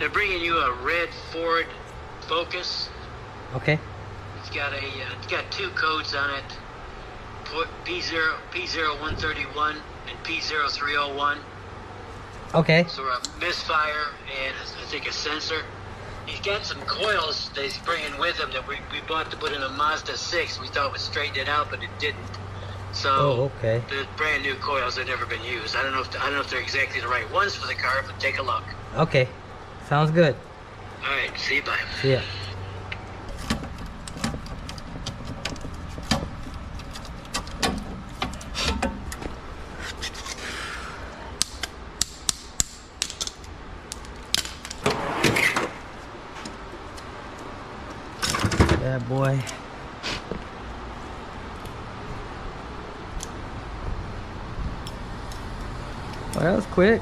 They're bringing you a red Ford Focus. Okay. It's got two codes on it, P0131 and P0301. Okay. So a misfire and I think a sensor. He's got some coils that he's bringing with him that we bought to put in a Mazda 6. We thought would straighten it out, but it didn't. So okay. the brand new coils have never been used. I don't know if they're exactly the right ones for the car, but take a look. Okay. Sounds good. All right. See you. Bye. See ya. Yeah, boy. Well, that was quick.